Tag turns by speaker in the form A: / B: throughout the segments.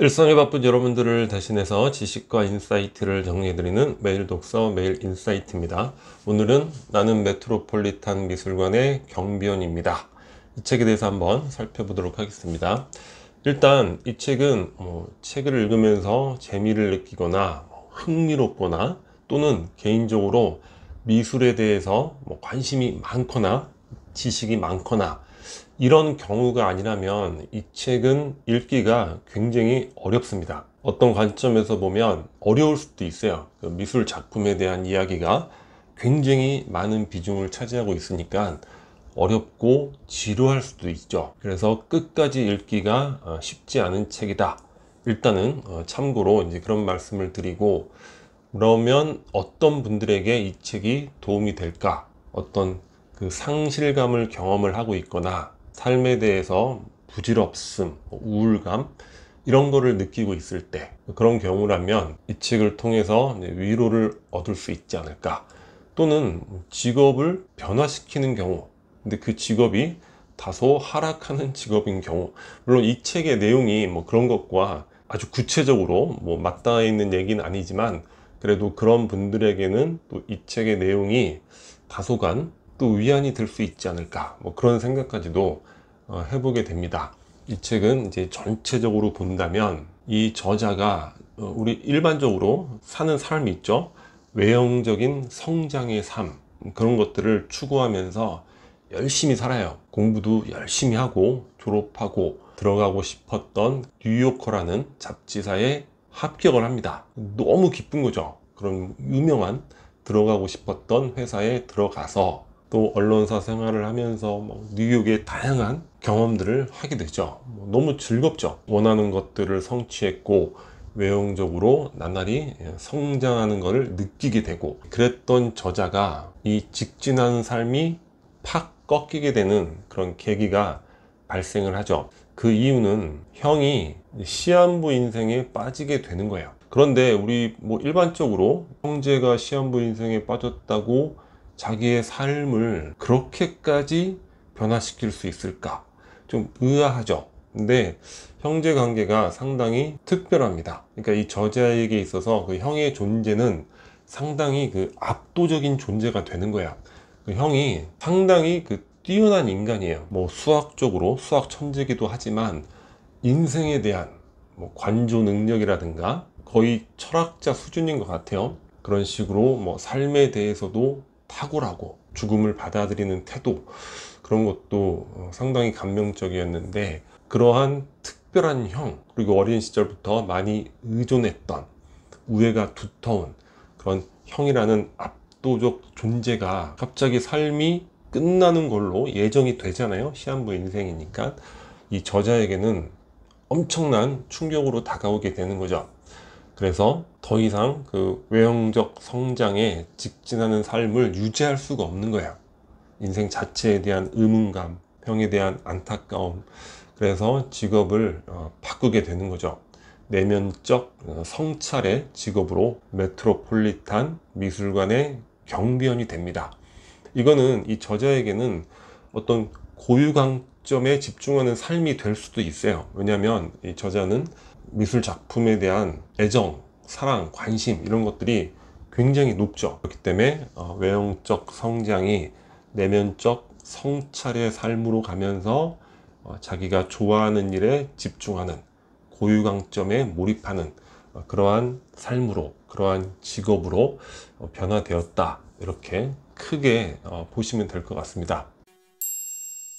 A: 일상에 바쁜 여러분들을 대신해서 지식과 인사이트를 정리해드리는 매일 독서 매일 인사이트입니다. 오늘은 나는 메트로폴리탄 미술관의 경비원입니다. 이 책에 대해서 한번 살펴보도록 하겠습니다. 일단 이 책은 책을 읽으면서 재미를 느끼거나 흥미롭거나 또는 개인적으로 미술에 대해서 관심이 많거나 지식이 많거나 이런 경우가 아니라면 이 책은 읽기가 굉장히 어렵습니다. 어떤 관점에서 보면 어려울 수도 있어요. 그 미술 작품에 대한 이야기가 굉장히 많은 비중을 차지하고 있으니까 어렵고 지루할 수도 있죠. 그래서 끝까지 읽기가 쉽지 않은 책이다. 일단은 참고로 이제 그런 말씀을 드리고, 그러면 어떤 분들에게 이 책이 도움이 될까? 어떤 그 상실감을 경험을 하고 있거나 삶에 대해서 부질없음, 우울감 이런 거를 느끼고 있을 때, 그런 경우라면 이 책을 통해서 위로를 얻을 수 있지 않을까. 또는 직업을 변화시키는 경우, 근데 그 직업이 다소 하락하는 직업인 경우, 물론 이 책의 내용이 그런 것과 아주 구체적으로 맞닿아 있는 얘기는 아니지만, 그래도 그런 분들에게는 또 이 책의 내용이 다소간 또 위안이 될 수 있지 않을까, 그런 생각까지도 해보게 됩니다. 이 책은 이제 전체적으로 본다면 이 저자가 우리 일반적으로 사는 삶이 있죠. 외형적인 성장의 삶, 그런 것들을 추구하면서 열심히 살아요. 공부도 열심히 하고 졸업하고 들어가고 싶었던 뉴요커라는 잡지사에 합격을 합니다. 너무 기쁜 거죠. 그런 유명한 들어가고 싶었던 회사에 들어가서 또 언론사 생활을 하면서 뉴욕의 다양한 경험들을 하게 되죠. 너무 즐겁죠. 원하는 것들을 성취했고 외형적으로 나날이 성장하는 것을 느끼게 되고, 그랬던 저자가 이 직진하는 삶이 팍 꺾이게 되는 그런 계기가 발생을 하죠. 그 이유는 형이 시한부 인생에 빠지게 되는 거예요. 그런데 우리 일반적으로 형제가 시한부 인생에 빠졌다고 자기의 삶을 그렇게까지 변화시킬 수 있을까? 좀 의아하죠. 근데 형제 관계가 상당히 특별합니다. 그러니까 이 저자에게 있어서 그 형의 존재는 상당히 그 압도적인 존재가 되는 거야. 그 형이 상당히 그 뛰어난 인간이에요. 수학적으로 수학 천재기도 하지만 인생에 대한 관조 능력이라든가 거의 철학자 수준인 것 같아요. 그런 식으로 삶에 대해서도 탁월하고 죽음을 받아들이는 태도, 그런 것도 상당히 감명적이었는데, 그러한 특별한 형, 그리고 어린 시절부터 많이 의존했던 우애가 두터운 그런 형이라는 압도적 존재가 갑자기 삶이 끝나는 걸로 예정이 되잖아요. 시한부 인생이니까. 이 저자에게는 엄청난 충격으로 다가오게 되는 거죠. 그래서 더 이상 그 외형적 성장에 직진하는 삶을 유지할 수가 없는 거야. 인생 자체에 대한 의문감, 형에 대한 안타까움. 그래서 직업을 바꾸게 되는 거죠. 내면적 성찰의 직업으로 메트로폴리탄 미술관의 경비원이 됩니다. 이거는 이 저자에게는 어떤 고유 강점에 집중하는 삶이 될 수도 있어요. 왜냐하면 이 저자는 미술 작품에 대한 애정, 사랑, 관심 이런 것들이 굉장히 높죠. 그렇기 때문에 외형적 성장이 내면적 성찰의 삶으로 가면서 자기가 좋아하는 일에 집중하는, 고유 강점에 몰입하는 그러한 삶으로, 그러한 직업으로 변화되었다. 이렇게 크게 보시면 될 것 같습니다.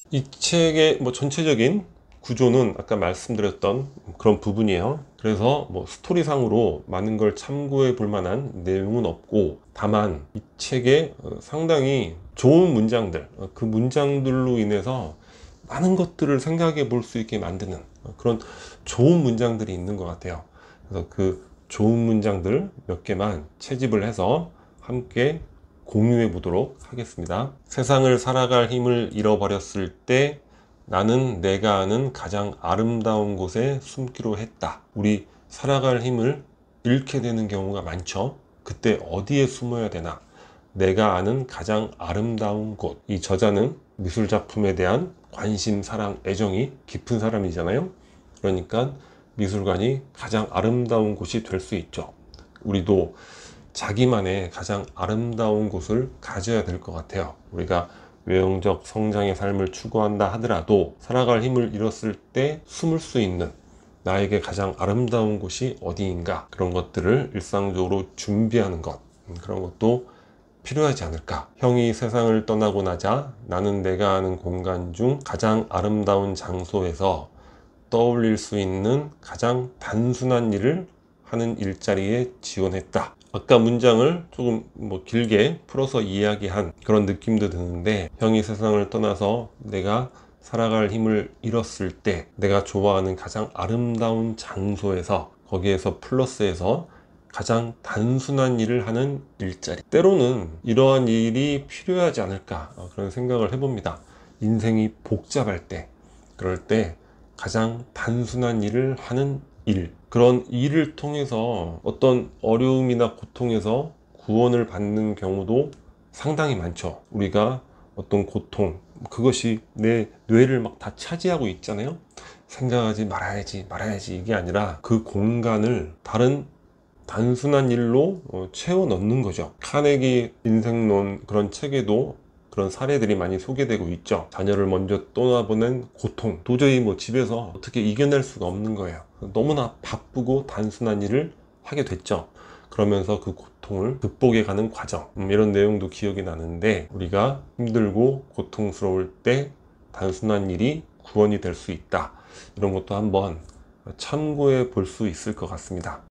A: 이 책의 전체적인 구조는 아까 말씀드렸던 그런 부분이에요. 그래서 스토리상으로 많은 걸 참고해 볼 만한 내용은 없고, 다만 이 책에 상당히 좋은 문장들, 그 문장들로 인해서 많은 것들을 생각해 볼 수 있게 만드는 그런 좋은 문장들이 있는 것 같아요. 그래서 그 좋은 문장들 몇 개만 채집을 해서 함께 공유해 보도록 하겠습니다. 세상을 살아갈 힘을 잃어버렸을 때 나는 내가 아는 가장 아름다운 곳에 숨기로 했다. 우리 살아갈 힘을 잃게 되는 경우가 많죠. 그때 어디에 숨어야 되나? 내가 아는 가장 아름다운 곳. 이 저자는 미술 작품에 대한 관심, 사랑, 애정이 깊은 사람이잖아요. 그러니까 미술관이 가장 아름다운 곳이 될 수 있죠. 우리도 자기만의 가장 아름다운 곳을 가져야 될 것 같아요. 우리가 외형적 성장의 삶을 추구한다 하더라도 살아갈 힘을 잃었을 때 숨을 수 있는 나에게 가장 아름다운 곳이 어디인가, 그런 것들을 일상적으로 준비하는 것, 그런 것도 필요하지 않을까. 형이 세상을 떠나고 나자 나는 내가 아는 공간 중 가장 아름다운 장소에서 떠올릴 수 있는 가장 단순한 일을 하는 일자리에 지원했다. 아까 문장을 조금 길게 풀어서 이야기한 그런 느낌도 드는데, 형이 세상을 떠나서 내가 살아갈 힘을 잃었을 때 내가 좋아하는 가장 아름다운 장소에서, 거기에서 플러스해서 가장 단순한 일을 하는 일자리, 때로는 이러한 일이 필요하지 않을까, 그런 생각을 해봅니다. 인생이 복잡할 때, 그럴 때 가장 단순한 일을 하는 일, 그런 일을 통해서 어떤 어려움이나 고통에서 구원을 받는 경우도 상당히 많죠. 우리가 어떤 고통, 그것이 내 뇌를 막 다 차지하고 있잖아요. 생각하지 말아야지 이게 아니라 그 공간을 다른 단순한 일로 채워 넣는 거죠. 카네기 인생론 그런 책에도 그런 사례들이 많이 소개되고 있죠. 자녀를 먼저 떠나보낸 고통, 도저히 집에서 어떻게 이겨낼 수가 없는 거예요. 너무나 바쁘고 단순한 일을 하게 됐죠. 그러면서 그 고통을 극복해 가는 과정, 이런 내용도 기억이 나는데, 우리가 힘들고 고통스러울 때 단순한 일이 구원이 될 수 있다, 이런 것도 한번 참고해 볼 수 있을 것 같습니다.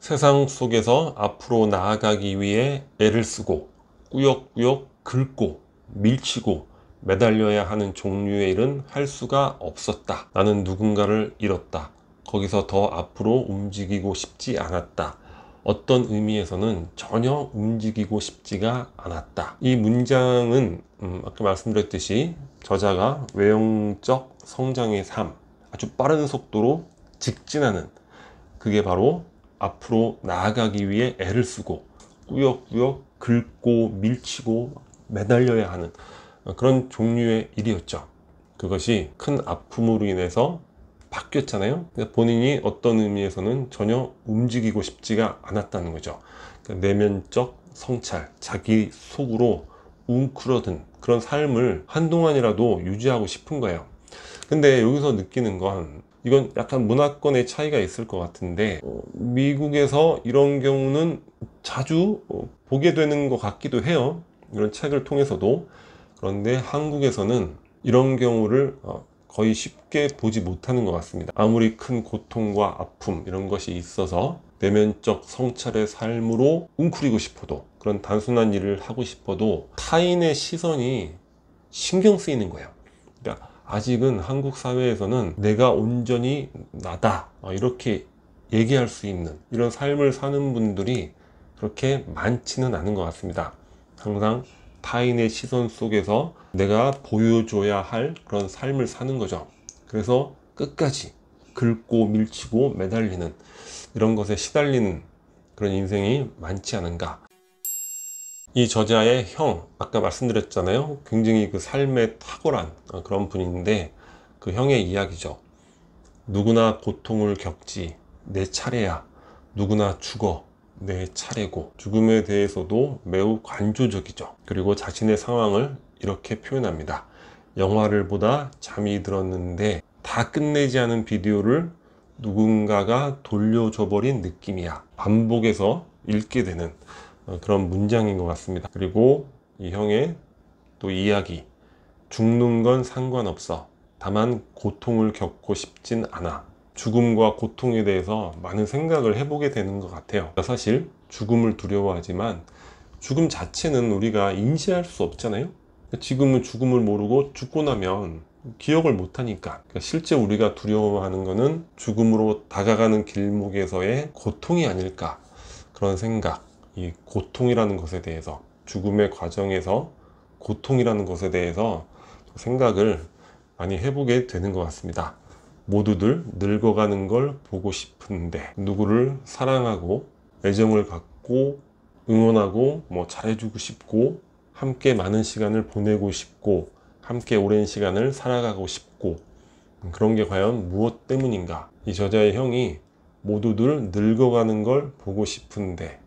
A: 세상 속에서 앞으로 나아가기 위해 애를 쓰고 꾸역꾸역 긁고 밀치고 매달려야 하는 종류의 일은 할 수가 없었다. 나는 누군가를 잃었다. 거기서 더 앞으로 움직이고 싶지 않았다. 어떤 의미에서는 전혀 움직이고 싶지가 않았다. 이 문장은 아까 말씀드렸듯이 저자가 외형적 성장의 삶, 아주 빠른 속도로 직진하는, 그게 바로 앞으로 나아가기 위해 애를 쓰고 꾸역꾸역 긁고 밀치고 매달려야 하는 그런 종류의 일이었죠. 그것이 큰 아픔으로 인해서 바뀌었잖아요. 본인이 어떤 의미에서는 전혀 움직이고 싶지가 않았다는 거죠. 내면적 성찰, 자기 속으로 웅크러든 그런 삶을 한동안이라도 유지하고 싶은 거예요. 근데 여기서 느끼는 건, 이건 약간 문화권의 차이가 있을 것 같은데, 미국에서 이런 경우는 자주 보게 되는 것 같기도 해요. 이런 책을 통해서도. 그런데 한국에서는 이런 경우를 거의 쉽게 보지 못하는 것 같습니다. 아무리 큰 고통과 아픔 이런 것이 있어서 내면적 성찰의 삶으로 웅크리고 싶어도, 그런 단순한 일을 하고 싶어도 타인의 시선이 신경 쓰이는 거예요. 그러니까 아직은 한국 사회에서는 내가 온전히 나다, 이렇게 얘기할 수 있는 이런 삶을 사는 분들이 그렇게 많지는 않은 것 같습니다. 항상 타인의 시선 속에서 내가 보여줘야 할 그런 삶을 사는 거죠. 그래서 끝까지 긁고 밀치고 매달리는, 이런 것에 시달리는 그런 인생이 많지 않은가. 이 저자의 형, 아까 말씀드렸잖아요. 굉장히 그 삶에 탁월한 그런 분인데, 그 형의 이야기죠. 누구나 고통을 겪지, 내 차례야. 누구나 죽어, 내 차례고. 죽음에 대해서도 매우 관조적이죠. 그리고 자신의 상황을 이렇게 표현합니다. 영화를 보다 잠이 들었는데 다 끝내지 않은 비디오를 누군가가 돌려줘 버린 느낌이야. 반복해서 읽게 되는 그런 문장인 것 같습니다. 그리고 이 형의 또 이야기, 죽는 건 상관없어. 다만 고통을 겪고 싶진 않아. 죽음과 고통에 대해서 많은 생각을 해보게 되는 것 같아요. 사실 죽음을 두려워하지만 죽음 자체는 우리가 인지할 수 없잖아요. 지금은 죽음을 모르고 죽고 나면 기억을 못하니까. 실제 우리가 두려워하는 것은 죽음으로 다가가는 길목에서의 고통이 아닐까, 그런 생각. 이 고통이라는 것에 대해서, 죽음의 과정에서 고통이라는 것에 대해서 생각을 많이 해보게 되는 것 같습니다. 모두들 늙어가는 걸 보고 싶은데, 누구를 사랑하고 애정을 갖고 응원하고 잘해주고 싶고, 함께 많은 시간을 보내고 싶고, 함께 오랜 시간을 살아가고 싶고, 그런 게 과연 무엇 때문인가? 이 저자의 형이 모두들 늙어가는 걸 보고 싶은데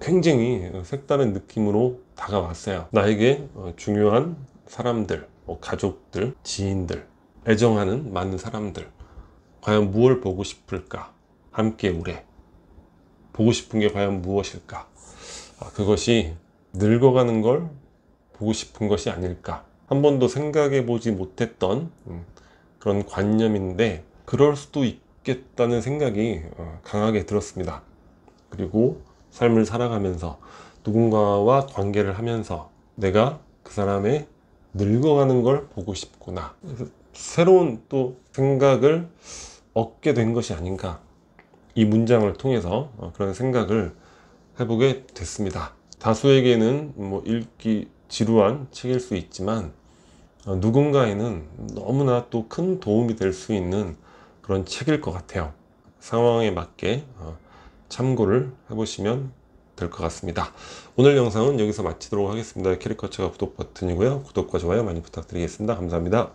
A: 굉장히 색다른 느낌으로 다가왔어요. 나에게 중요한 사람들, 가족들, 지인들, 애정하는 많은 사람들, 과연 무엇을 보고 싶을까? 함께 오래 보고 싶은 게 과연 무엇일까? 그것이 늙어가는 걸 보고 싶은 것이 아닐까? 한 번도 생각해 보지 못했던 그런 관념인데 그럴 수도 있겠다는 생각이 강하게 들었습니다. 그리고 삶을 살아가면서 누군가와 관계를 하면서 내가 그 사람의 늙어가는 걸 보고 싶구나. 새로운 또 생각을 얻게 된 것이 아닌가. 이 문장을 통해서 그런 생각을 해보게 됐습니다. 다수에게는 읽기 지루한 책일 수 있지만 누군가에는 너무나 또 큰 도움이 될 수 있는 그런 책일 것 같아요. 상황에 맞게 참고를 해보시면 될 것 같습니다. 오늘 영상은 여기서 마치도록 하겠습니다. 캐릭터처가 구독 버튼이고요. 구독과 좋아요 많이 부탁드리겠습니다. 감사합니다.